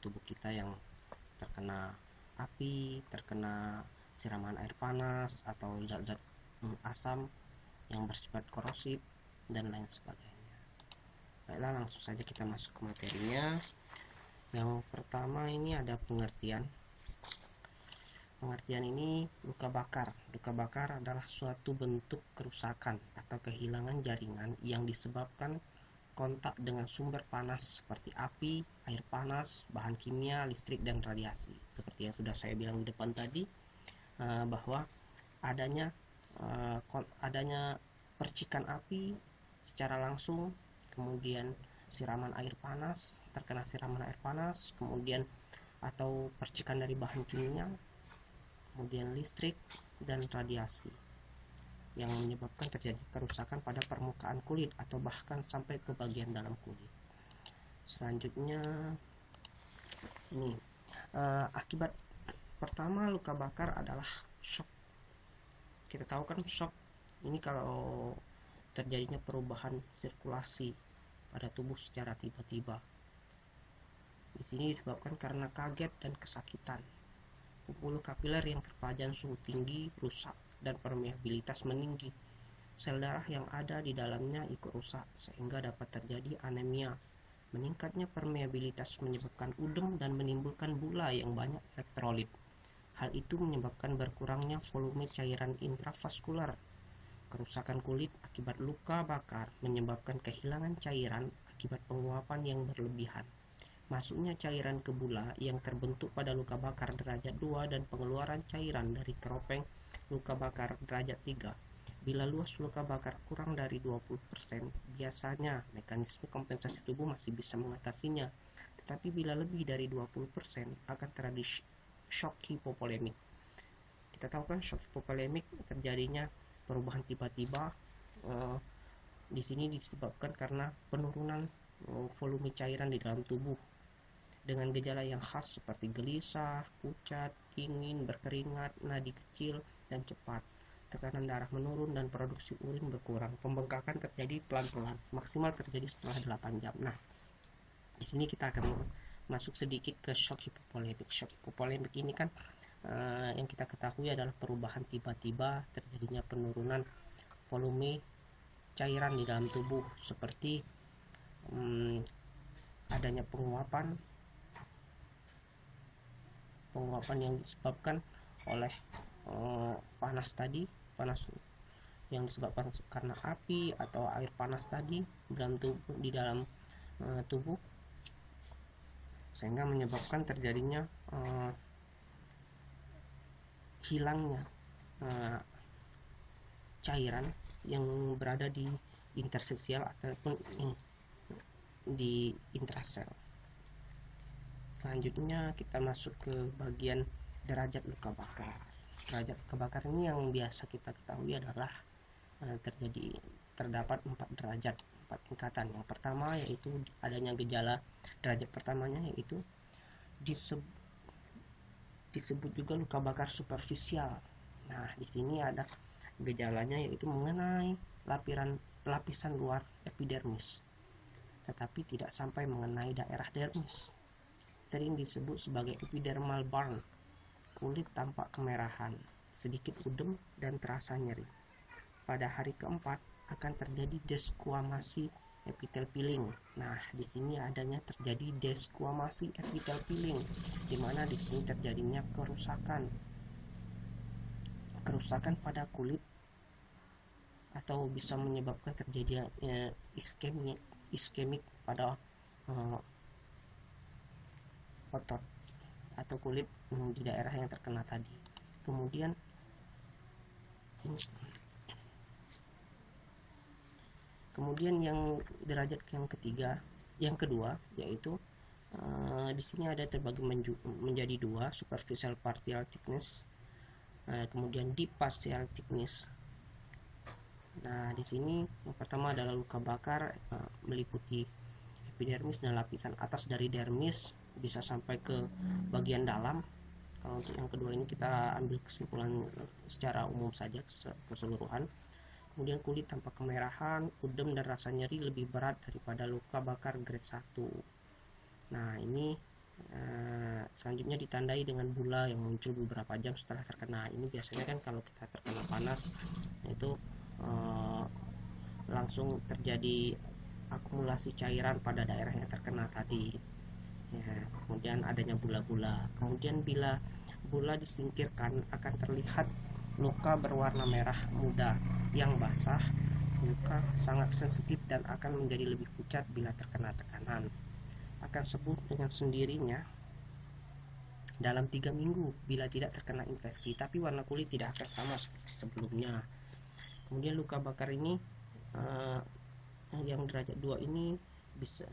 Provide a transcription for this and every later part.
tubuh kita yang terkena api, terkena siraman air panas atau zat-zat asam yang bersifat korosif dan lain sebagainya. Baiklah, langsung saja kita masuk ke materinya. Yang pertama ini ada pengertian. Pengertian ini luka bakar. Luka bakar adalah suatu bentuk kerusakan atau kehilangan jaringan yang disebabkan kontak dengan sumber panas seperti api, air panas, bahan kimia, listrik, dan radiasi. Seperti yang sudah saya bilang di depan tadi, bahwa adanya percikan api secara langsung, kemudian siraman air panas, terkena siraman air panas, kemudian atau percikan dari bahan kimia, kemudian listrik dan radiasi yang menyebabkan terjadi kerusakan pada permukaan kulit atau bahkan sampai ke bagian dalam kulit. Selanjutnya ini akibat pertama luka bakar adalah shock. Kita tahu kan shock ini kalau terjadinya perubahan sirkulasi pada tubuh secara tiba-tiba. Di sini disebabkan karena kaget dan kesakitan. Pembuluh kapiler yang terpajan suhu tinggi rusak dan permeabilitas meninggi. Sel darah yang ada di dalamnya ikut rusak sehingga dapat terjadi anemia. Meningkatnya permeabilitas menyebabkan udem dan menimbulkan bula yang banyak elektrolit. Hal itu menyebabkan berkurangnya volume cairan intravaskular. Kerusakan kulit akibat luka bakar menyebabkan kehilangan cairan akibat penguapan yang berlebihan. Masuknya cairan ke bula yang terbentuk pada luka bakar derajat 2 dan pengeluaran cairan dari keropeng luka bakar derajat 3. Bila luas luka bakar kurang dari 20%, biasanya mekanisme kompensasi tubuh masih bisa mengatasinya. Tetapi bila lebih dari 20%, akan terjadi shock hipovolemik. Kita tahu kan shock hipovolemik terjadinya perubahan tiba-tiba. Di sini disebabkan karena penurunan volume cairan di dalam tubuh dengan gejala yang khas seperti gelisah, pucat, dingin, berkeringat, nadi kecil dan cepat. Tekanan darah menurun dan produksi urin berkurang. Pembengkakan terjadi pelan-pelan, maksimal terjadi setelah 8 jam. Nah, di sini kita akan masuk sedikit ke shock hipovolemik. Shock hipovolemik ini kan yang kita ketahui adalah perubahan tiba-tiba terjadinya penurunan volume cairan di dalam tubuh seperti adanya penguapan yang disebabkan oleh panas yang disebabkan karena api atau air panas tadi di dalam tubuh sehingga menyebabkan terjadinya hilangnya cairan yang berada di interstisial ataupun di intrasel. Selanjutnya kita masuk ke bagian derajat luka bakar. Derajat luka bakar ini yang biasa kita ketahui adalah terdapat 4 derajat, 4 tingkatan. Yang pertama yaitu adanya gejala. Derajat pertamanya yaitu disebut juga luka bakar superficial. Nah, di sini ada gejalanya yaitu mengenai lapisan luar epidermis, tetapi tidak sampai mengenai daerah dermis. Sering disebut sebagai epidermal burn. Kulit tampak kemerahan, sedikit udem dan terasa nyeri. Pada hari keempat akan terjadi desquamasi epitel peeling. Nah, di sini adanya terjadi desquamasi epitel peeling, di mana di sini terjadinya kerusakan pada kulit atau bisa menyebabkan terjadinya iskemik pada otot atau kulit di daerah yang terkena tadi. Kemudian yang derajat yang kedua yaitu di sini ada terbagi menjadi 2, superficial partial thickness, kemudian deep partial thickness. Nah, di sini yang pertama adalah luka bakar meliputi epidermis dan lapisan atas dari dermis bisa sampai ke bagian dalam. Kalau untuk yang kedua ini kita ambil kesimpulan secara umum saja, keseluruhan. Kemudian kulit tampak kemerahan, udem dan rasa nyeri lebih berat daripada luka bakar grade 1. Nah, ini Selanjutnya ditandai dengan bula yang muncul beberapa jam setelah terkena. Ini biasanya kan kalau kita terkena panas itu langsung terjadi akumulasi cairan pada daerah yang terkena tadi ya, kemudian adanya bula-bula. Kemudian bila bula disingkirkan akan terlihat luka berwarna merah muda yang basah. Luka sangat sensitif dan akan menjadi lebih pucat bila terkena tekanan. Akan sembuh dengan sendirinya dalam 3 minggu bila tidak terkena infeksi, tapi warna kulit tidak akan sama seperti sebelumnya. Kemudian luka bakar ini yang derajat 2 ini bisa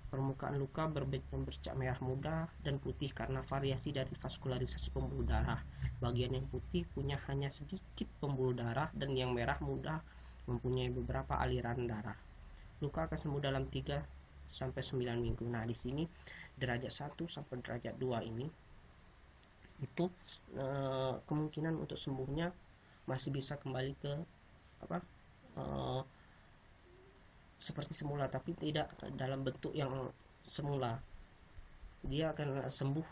permukaan luka bercak merah muda dan putih karena variasi dari vaskularisasi pembuluh darah. Bagian yang putih punya hanya sedikit pembuluh darah dan yang merah muda mempunyai beberapa aliran darah. Luka akan sembuh dalam 3 sampai 9 minggu. Nah, di sini derajat 1 sampai derajat 2 ini itu kemungkinan untuk sembuhnya masih bisa kembali ke seperti semula, tapi tidak dalam bentuk yang semula. Dia akan sembuh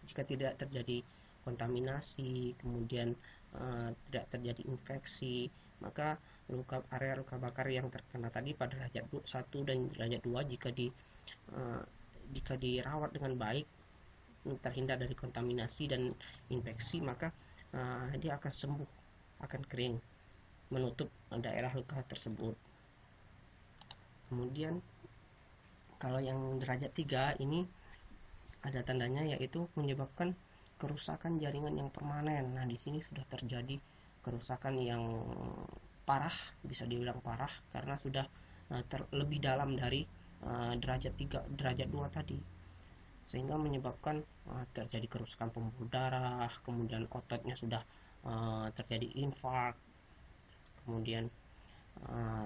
jika tidak terjadi kontaminasi, kemudian tidak terjadi infeksi. Maka area luka bakar yang terkena tadi pada derajat 1 dan derajat 2 jika dirawat dengan baik, terhindar dari kontaminasi dan infeksi, maka dia akan sembuh, akan kering, menutup daerah luka tersebut. Kemudian kalau yang derajat 3 ini ada tandanya, yaitu menyebabkan kerusakan jaringan yang permanen. Nah, di sini sudah terjadi kerusakan yang parah, bisa dibilang parah karena sudah lebih dalam dari derajat 3, derajat 2 tadi, sehingga menyebabkan terjadi kerusakan pembuluh darah, kemudian ototnya sudah terjadi infark. Kemudian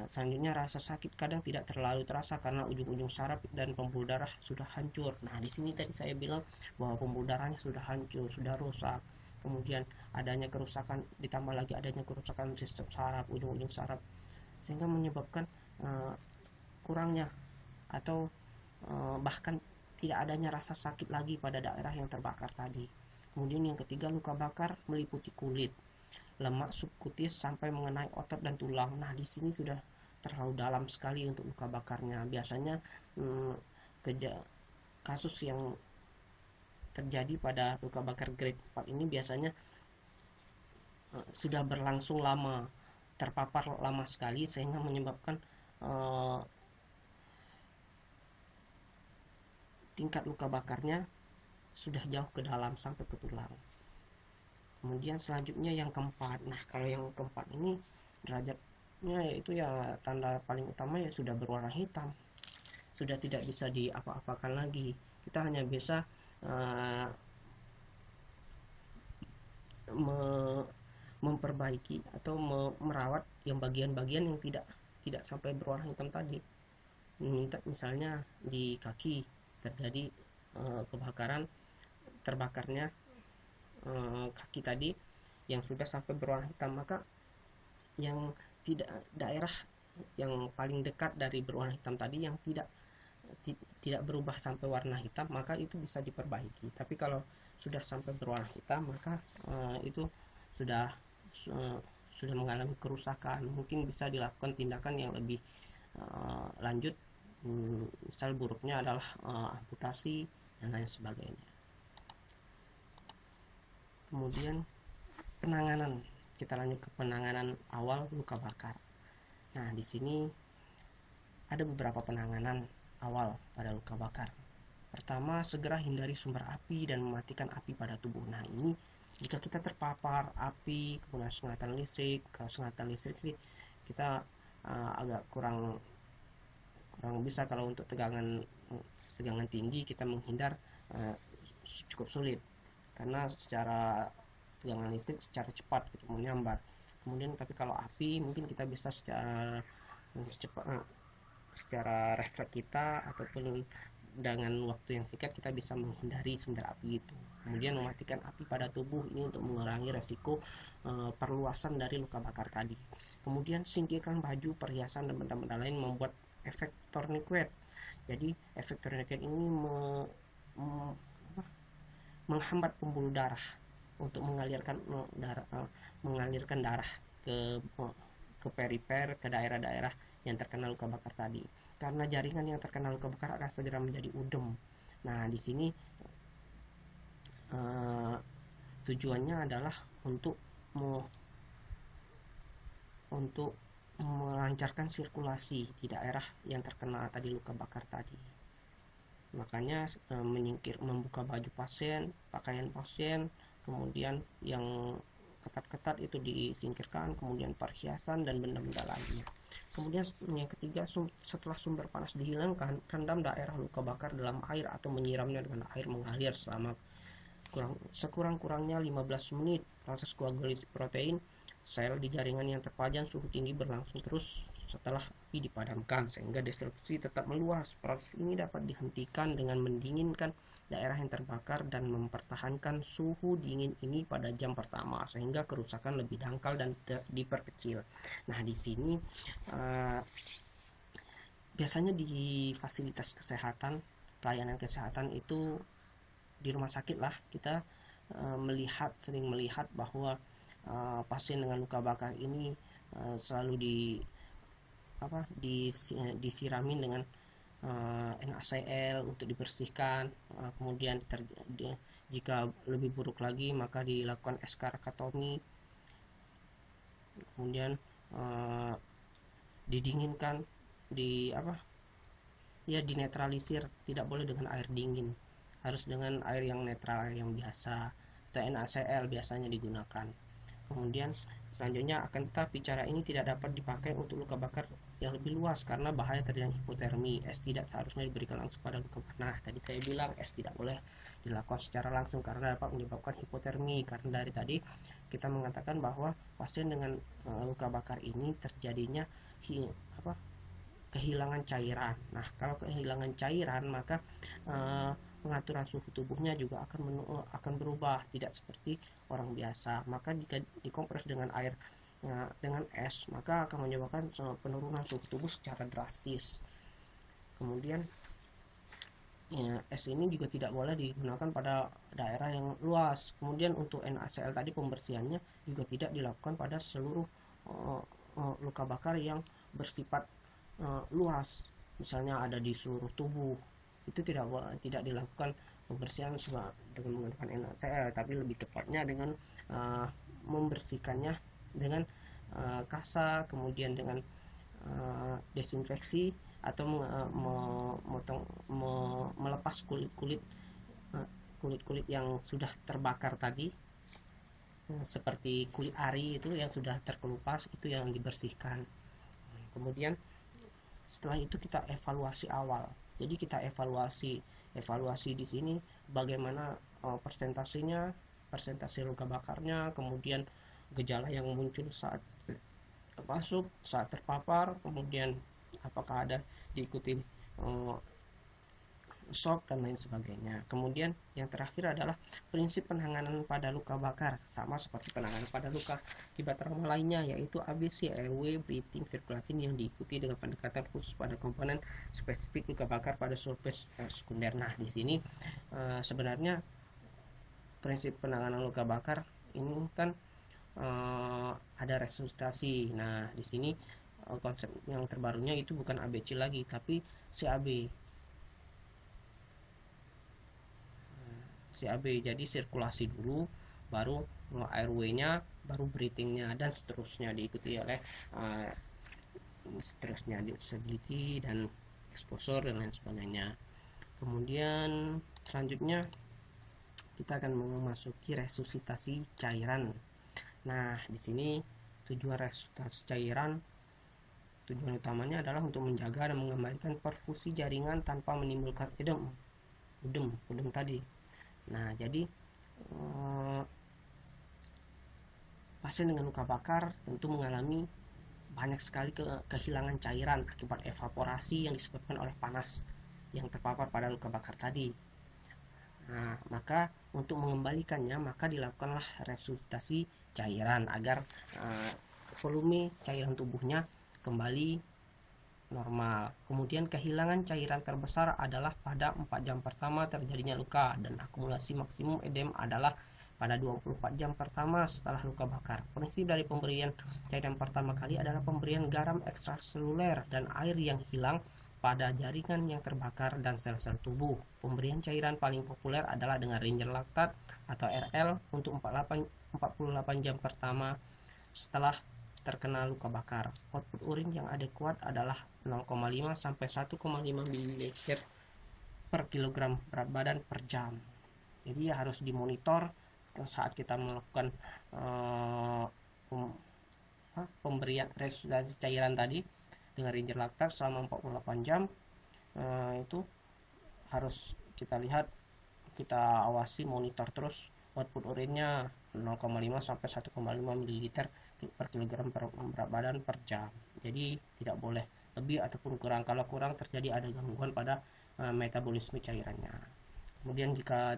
selanjutnya rasa sakit kadang tidak terlalu terasa karena ujung-ujung saraf dan pembuluh darah sudah hancur. Nah, di sini tadi saya bilang bahwa pembuluh darahnya sudah hancur, sudah rusak. Kemudian adanya kerusakan, ditambah lagi adanya kerusakan sistem saraf, ujung-ujung saraf, sehingga menyebabkan kurangnya atau bahkan tidak adanya rasa sakit lagi pada daerah yang terbakar tadi. Kemudian yang ketiga, luka bakar meliputi kulit, lemak subkutis sampai mengenai otot dan tulang. Nah, di sini sudah terlalu dalam sekali untuk luka bakarnya. Biasanya kasus yang terjadi pada luka bakar grade 4 ini biasanya sudah berlangsung lama, terpapar lama sekali, sehingga menyebabkan tingkat luka bakarnya sudah jauh ke dalam sampai ke tulang. Kemudian selanjutnya yang keempat. Nah, kalau yang keempat ini derajatnya yaitu ya tanda paling utama ya sudah berwarna hitam, sudah tidak bisa diapa-apakan lagi. Kita hanya bisa memperbaiki atau merawat yang bagian-bagian yang tidak sampai berwarna hitam tadi. Misalnya di kaki terjadi kebakaran, terbakarnya kaki tadi yang sudah sampai berwarna hitam, maka yang tidak, daerah yang paling dekat dari berwarna hitam tadi yang tidak berubah sampai warna hitam, maka itu bisa diperbaiki. Tapi kalau sudah sampai berwarna hitam, maka itu sudah mengalami kerusakan. Mungkin bisa dilakukan tindakan yang lebih lanjut. Misal buruknya adalah amputasi dan lain sebagainya. Kemudian penanganan, kita lanjut ke penanganan awal luka bakar. Nah, di sini ada beberapa penanganan awal pada luka bakar. Pertama, segera hindari sumber api dan mematikan api pada tubuh. Nah, ini jika kita terpapar api, kemudian sengatan listrik. Kalau sengatan listrik sih kita agak kurang bisa. Kalau untuk tegangan tinggi kita menghindar cukup sulit, karena secara tegangan listrik secara cepat gitu menyambar. Kemudian tapi kalau api mungkin kita bisa secara cepat, secara refleks kita ataupun dengan waktu yang singkat kita bisa menghindari sumber api itu. Kemudian mematikan api pada tubuh ini untuk mengurangi resiko perluasan dari luka bakar tadi. Kemudian singkirkan baju, perhiasan dan benda-benda lain membuat efek tourniquet. Jadi efek tourniquet ini menghambat pembuluh darah untuk mengalirkan darah ke perifer, ke daerah-daerah yang terkena luka bakar tadi. Karena jaringan yang terkena luka bakar akan segera menjadi udem. Nah, di sini tujuannya adalah untuk melancarkan sirkulasi di daerah yang terkena tadi luka bakar tadi. Makanya membuka baju pasien, pakaian pasien, kemudian yang ketat-ketat itu disingkirkan, kemudian perhiasan dan benda-benda lainnya. Kemudian yang ketiga, setelah sumber panas dihilangkan, rendam daerah luka bakar dalam air atau menyiramnya dengan air mengalir selama sekurang-kurangnya 15 menit. Proses koagulasi protein sel di jaringan yang terpajang suhu tinggi berlangsung terus setelah api dipadamkan sehingga destruksi tetap meluas. Proses ini dapat dihentikan dengan mendinginkan daerah yang terbakar dan mempertahankan suhu dingin ini pada jam pertama sehingga kerusakan lebih dangkal dan diperkecil. Nah, di sini biasanya di fasilitas kesehatan, pelayanan kesehatan itu di rumah sakit lah kita sering melihat bahwa pasien dengan luka bakar ini selalu disiramin dengan NaCl untuk dibersihkan, kemudian jika lebih buruk lagi maka dilakukan eskaratomi, kemudian didinginkan, dinetralisir, tidak boleh dengan air dingin, harus dengan air yang netral, air yang biasa. NaCl biasanya digunakan. Kemudian selanjutnya akan tetapi cara ini tidak dapat dipakai untuk luka bakar yang lebih luas karena bahaya terjadi hipotermi. Es tidak seharusnya diberikan langsung pada luka bakar. Nah, tadi saya bilang es tidak boleh dilakukan secara langsung karena dapat menyebabkan hipotermi. Karena dari tadi kita mengatakan bahwa pasien dengan luka bakar ini terjadinya kehilangan cairan. Nah, kalau kehilangan cairan maka pengaturan suhu tubuhnya juga akan berubah, tidak seperti orang biasa. Maka jika dikompres dengan air dengan es maka akan menyebabkan penurunan suhu tubuh secara drastis. Kemudian es ini juga tidak boleh digunakan pada daerah yang luas. Kemudian untuk NaCl tadi pembersihannya juga tidak dilakukan pada seluruh luka bakar yang bersifat luas, misalnya ada di seluruh tubuh, itu tidak dilakukan pembersihan dengan menggunakan NaCl, tapi lebih tepatnya dengan membersihkannya dengan kasa, kemudian dengan desinfeksi atau melepas kulit-kulit yang sudah terbakar tadi, seperti kulit ari itu yang sudah terkelupas, itu yang dibersihkan. Kemudian setelah itu kita evaluasi awal. Jadi kita evaluasi di sini bagaimana persentase luka bakarnya, kemudian gejala yang muncul saat masuk, saat terpapar, kemudian apakah ada diikuti shock dan lain sebagainya. Kemudian yang terakhir adalah prinsip penanganan pada luka bakar, sama seperti penanganan pada luka akibat trauma lainnya, yaitu ABC, airway, breathing, circulation yang diikuti dengan pendekatan khusus pada komponen spesifik luka bakar pada surface sekunder. Nah, di sini sebenarnya prinsip penanganan luka bakar ini kan ada resusitasi. Nah, di sini konsep yang terbarunya itu bukan ABC lagi, tapi CAB. Jadi sirkulasi dulu, baru airway-nya, baru breathing-nya, dan seterusnya diikuti oleh disability dan exposure dan lain sebagainya. Kemudian selanjutnya kita akan memasuki resusitasi cairan. Nah, di sini tujuan resusitasi cairan, tujuan utamanya adalah untuk menjaga dan mengembalikan perfusi jaringan tanpa menimbulkan udem tadi. Nah, jadi pasien dengan luka bakar tentu mengalami banyak sekali kehilangan cairan akibat evaporasi yang disebabkan oleh panas yang terpapar pada luka bakar tadi. Nah, maka untuk mengembalikannya maka dilakukanlah resusitasi cairan agar volume cairan tubuhnya kembali normal. Kemudian kehilangan cairan terbesar adalah pada 4 jam pertama terjadinya luka, dan akumulasi maksimum edem adalah pada 24 jam pertama setelah luka bakar. Prinsip dari pemberian cairan pertama kali adalah pemberian garam ekstraseluler dan air yang hilang pada jaringan yang terbakar dan sel-sel tubuh. Pemberian cairan paling populer adalah dengan Ranger Lactate atau RL untuk 48 jam pertama setelah terkena luka bakar. Output urin yang adekuat adalah 0,5 sampai 1,5 ml per kilogram berat badan per jam. Jadi harus dimonitor saat kita melakukan pemberian resusitasi cairan tadi dengan Ranger Lactate selama 48 jam. Itu harus kita lihat, kita awasi, monitor terus output urinnya 0,5 sampai 1,5 ml per kilogram berat badan per jam. Jadi tidak boleh lebih ataupun kurang. Kalau kurang terjadi ada gangguan pada metabolisme cairannya. Kemudian jika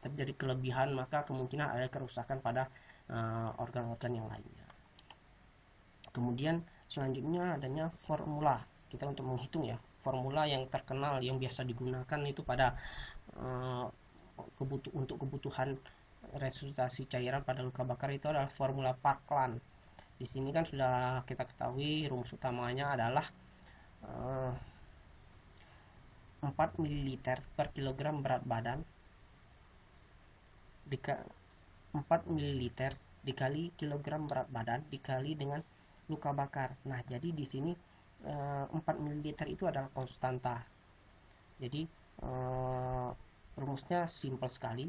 terjadi kelebihan, maka kemungkinan ada kerusakan pada organ-organ yang lainnya. Kemudian selanjutnya adanya formula. Kita untuk menghitung ya, formula yang terkenal yang biasa digunakan itu pada untuk kebutuhan resusitasi cairan pada luka bakar itu adalah formula Parkland. Di sini kan sudah kita ketahui rumus utamanya adalah 4 ml per kilogram berat badan 4 ml dikali kilogram berat badan dikali dengan luka bakar. Nah, jadi di sini 4 ml itu adalah konstanta. Jadi rumusnya simpel sekali,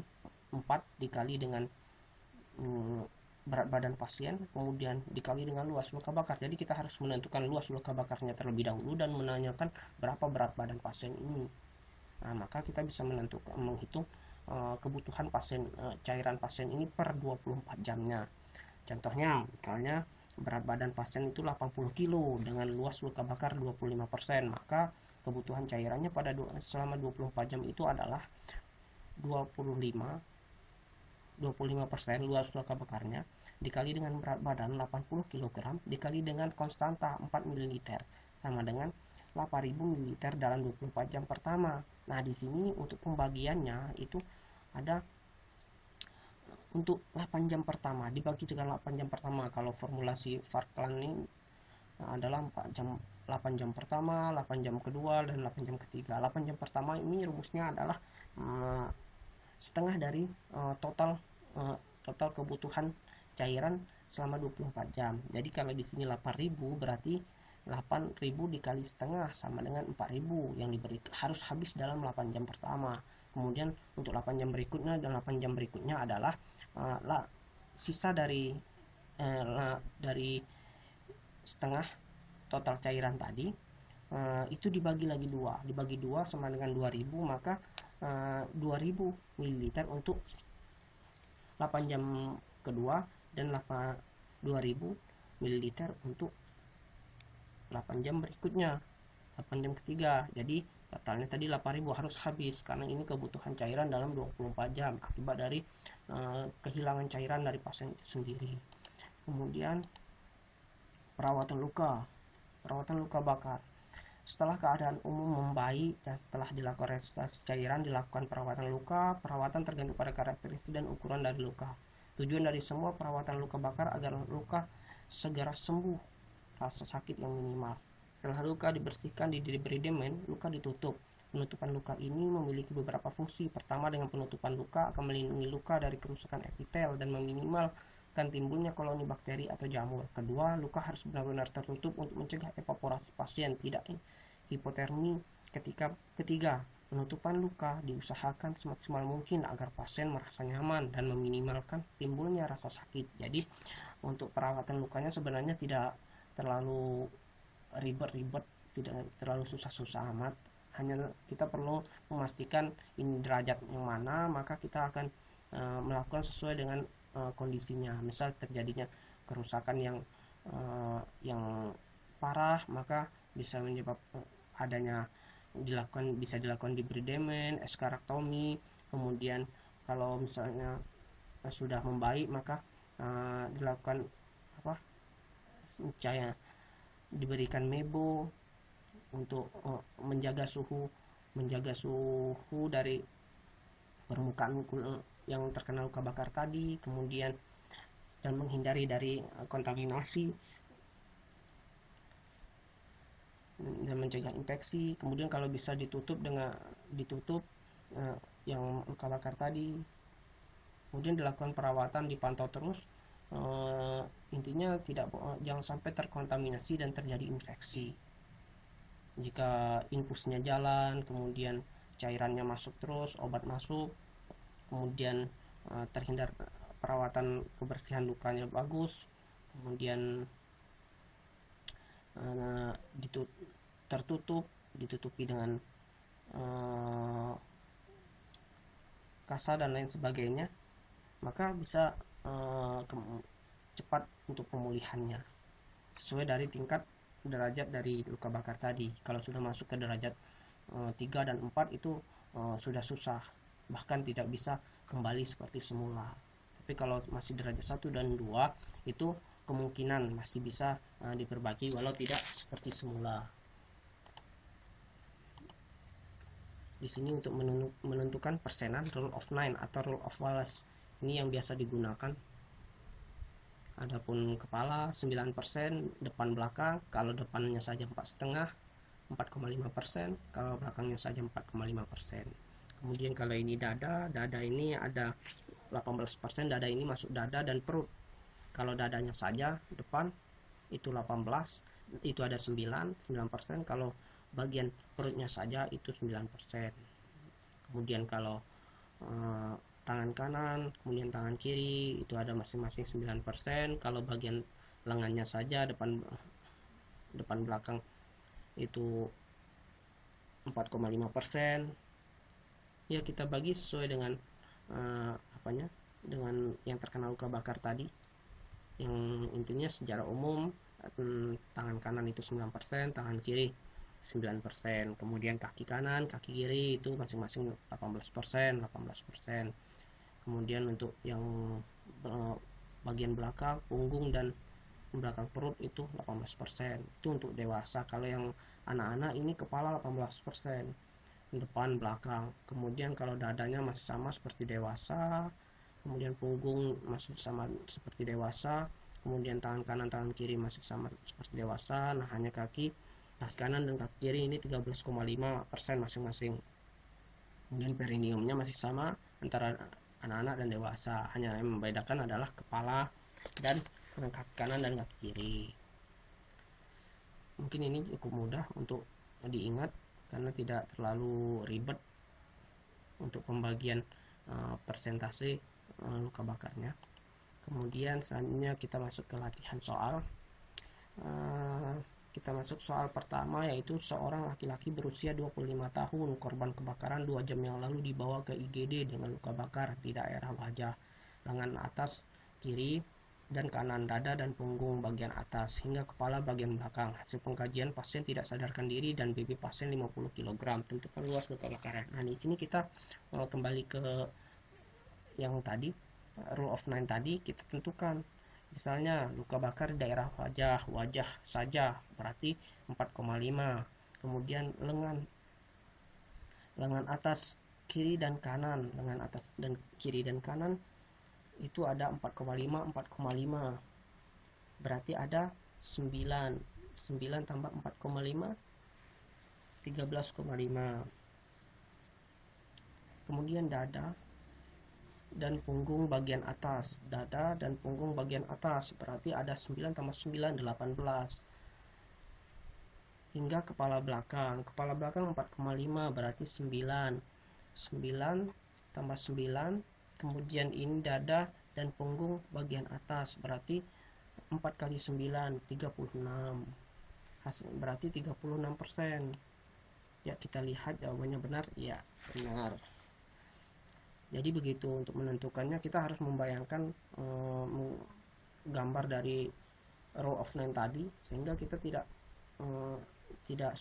4 dikali dengan berat badan pasien, kemudian dikali dengan luas luka bakar. Jadi kita harus menentukan luas luka bakarnya terlebih dahulu dan menanyakan berapa berat badan pasien ini. Nah, maka kita bisa menghitung kebutuhan cairan pasien ini per 24 jamnya. Contohnya, misalnya berat badan pasien itu 80 kg dengan luas luka bakar 25%, maka kebutuhan cairannya selama 24 jam itu adalah 25% luas luka bakarnya dikali dengan berat badan 80 kg dikali dengan konstanta 4 ml sama dengan 8.000 ml dalam 24 jam pertama. Nah, di sini untuk pembagiannya itu ada untuk 8 jam pertama dibagi dengan 8 jam pertama. Kalau formulasi Parkland ini adalah 8 jam pertama, 8 jam kedua, dan 8 jam ketiga. 8 jam pertama ini rumusnya adalah setengah dari total kebutuhan cairan selama 24 jam. Jadi kalau di sini 8.000 berarti 8.000 dikali setengah sama dengan 4.000 yang harus habis dalam 8 jam pertama. Kemudian untuk 8 jam berikutnya dan 8 jam berikutnya adalah sisa dari setengah total cairan tadi itu dibagi lagi dua sama dengan 2.000, maka 2.000 ml untuk 8 jam kedua dan 2.000 ml untuk 8 jam berikutnya, 8 jam ketiga. Jadi totalnya tadi 8.000 harus habis karena ini kebutuhan cairan dalam 24 jam akibat dari kehilangan cairan dari pasien itu sendiri. Kemudian perawatan luka bakar. Setelah keadaan umum membaik dan setelah dilakukan resusitasi cairan, dilakukan perawatan luka. Perawatan tergantung pada karakteristik dan ukuran dari luka. Tujuan dari semua perawatan luka bakar agar luka segera sembuh, rasa sakit yang minimal. Setelah luka dibersihkan, diberi demen, luka ditutup. Penutupan luka ini memiliki beberapa fungsi. Pertama, dengan penutupan luka akan melindungi luka dari kerusakan epitel dan meminimalkan timbulnya koloni bakteri atau jamur. Kedua, luka harus benar-benar tertutup untuk mencegah evaporasi pasien, tidak hipotermi. Ketiga, penutupan luka diusahakan semaksimal mungkin agar pasien merasa nyaman dan meminimalkan timbulnya rasa sakit. Jadi, untuk perawatan lukanya sebenarnya tidak terlalu ribet-ribet, tidak terlalu susah-susah amat. Hanya kita perlu memastikan ini derajat yang mana, maka kita akan melakukan sesuai dengan kondisinya. Misal terjadinya kerusakan yang parah, maka bisa menyebabkan bisa dilakukan diberi demen, eskarektomi. Kemudian kalau misalnya sudah membaik, maka dilakukan diberikan mebo untuk menjaga suhu dari permukaan yang terkena luka bakar tadi, kemudian dan menghindari dari kontaminasi dan mencegah infeksi. Kemudian kalau bisa ditutup yang luka bakar tadi, kemudian dilakukan perawatan, dipantau terus, intinya jangan sampai terkontaminasi dan terjadi infeksi. Jika infusnya jalan, kemudian cairannya masuk terus, obat masuk, kemudian terhindar perawatan kebersihan lukanya bagus, kemudian ditutupi dengan kasa dan lain sebagainya, maka bisa cepat untuk pemulihannya sesuai dari tingkat derajat dari luka bakar tadi. Kalau sudah masuk ke derajat 3 dan 4 itu sudah susah, bahkan tidak bisa kembali seperti semula. Tapi kalau masih derajat 1 dan 2 itu kemungkinan masih bisa diperbaiki walau tidak seperti semula. Di sini untuk menentukan persenan, rule of 9 atau rule of Wallace ini yang biasa digunakan. Adapun kepala 9%, depan belakang, kalau depannya saja 4,5%, 4,5%, kalau belakangnya saja 4,5%. Kemudian kalau ini dada ini ada 18%, dada ini masuk dada dan perut. Kalau dadanya saja depan itu 18, itu ada 9%, kalau bagian perutnya saja itu 9%. Kemudian kalau tangan kanan, kemudian tangan kiri itu ada masing-masing 9%. Kalau bagian lengannya saja depan belakang itu 4,5%. Ya, kita bagi sesuai dengan dengan yang terkena luka bakar tadi. Yang intinya secara umum tangan kanan itu 9%, tangan kiri 9%, kemudian kaki kanan, kaki kiri itu masing-masing 18%. Kemudian untuk yang bagian belakang, punggung dan belakang perut itu 18%. Itu untuk dewasa. Kalau yang anak-anak ini kepala 18%, depan belakang. Kemudian kalau dadanya masih sama seperti dewasa, kemudian punggung masih sama seperti dewasa, kemudian tangan kanan tangan kiri masih sama seperti dewasa. Nah, hanya kaki kanan dan kaki kiri ini 13,5% masing-masing. Kemudian perineumnya masih sama antara anak-anak dan dewasa, hanya yang membedakan adalah kepala dan kaki kanan dan kaki kiri. Mungkin ini cukup mudah untuk diingat karena tidak terlalu ribet untuk pembagian persentase luka bakarnya. Kemudian selanjutnya kita masuk ke latihan soal. Kita masuk soal pertama, yaitu seorang laki-laki berusia 25 tahun, korban kebakaran 2 jam yang lalu dibawa ke IGD dengan luka bakar di daerah wajah, lengan atas kiri dan kanan, dada dan punggung bagian atas hingga kepala bagian belakang. Hasil pengkajian, pasien tidak sadarkan diri dan BB pasien 50 kg. Tentukan luas luka bakaran. Nah, di sini kita kembali ke yang tadi, rule of 9 tadi, kita tentukan. Misalnya luka bakar di daerah wajah saja berarti 4,5. Kemudian lengan atas kiri dan kanan, lengan atas dan kiri dan kanan itu ada 4,5 berarti ada 9 tambah 4,5 13,5. Kemudian dada dan punggung bagian atas, dada dan punggung bagian atas berarti ada 9 tambah 9 18. Hingga kepala belakang 4,5 berarti 9 tambah 9. Kemudian ini dada dan punggung bagian atas berarti 4 kali 9 36, hasil berarti 36%. Ya, kita lihat jawabannya benar. Ya, benar. Jadi begitu untuk menentukannya, kita harus membayangkan gambar dari row of 9 tadi sehingga kita tidak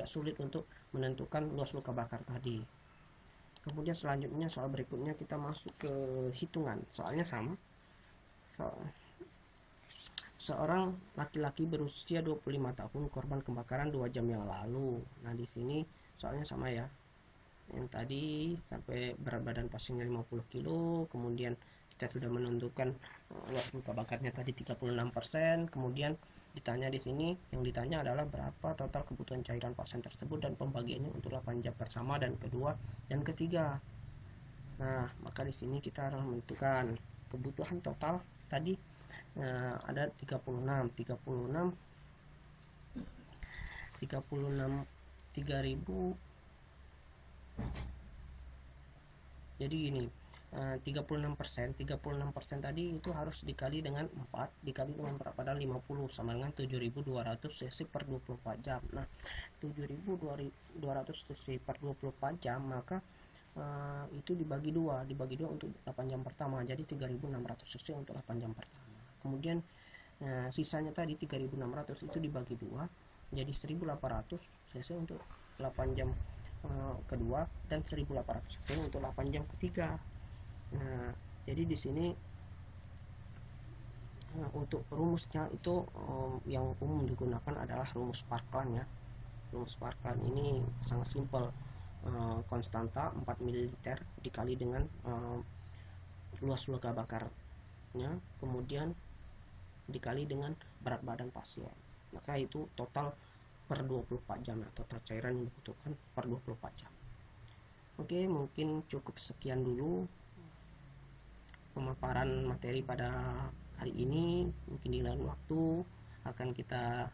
sulit untuk menentukan luas luka bakar tadi. Kemudian selanjutnya soal berikutnya kita masuk ke hitungan. Soalnya sama. seorang laki-laki berusia 25 tahun korban kebakaran 2 jam yang lalu. Nah, di sini soalnya sama ya. Yang tadi sampai berat badan pasiennya 50 kilo, kemudian kita sudah menentukan luas luka bakarnya tadi 36%, kemudian ditanya di sini, yang ditanya adalah berapa total kebutuhan cairan pasien tersebut dan pembagiannya untuk 8 jam pertama dan kedua dan ketiga. Nah, maka di sini kita harus menentukan kebutuhan total tadi ada 36 3000. Jadi gini, 36% tadi itu harus dikali dengan 4 dikali dengan berat badan 50 sama dengan 7200 cc per 24 jam. Nah, 7200 cc per 24 jam, maka itu dibagi dua untuk 8 jam pertama, jadi 3600 cc untuk 8 jam pertama. Kemudian sisanya tadi 3600 itu dibagi dua, jadi 1800 cc untuk 8 jam kedua dan 1800 cc untuk 8 jam ketiga. Nah, jadi di sini untuk rumusnya itu yang umum digunakan adalah rumus Parkland ya. Rumus Parkland ini sangat simpel. Konstanta 4 ml dikali dengan luas luka bakarnya, kemudian dikali dengan berat badan pasien, maka itu total per 24 jam ya, total cairan yang dibutuhkan per 24 jam. Oke, mungkin cukup sekian dulu pemaparan materi pada hari ini. Mungkin di lain waktu akan kita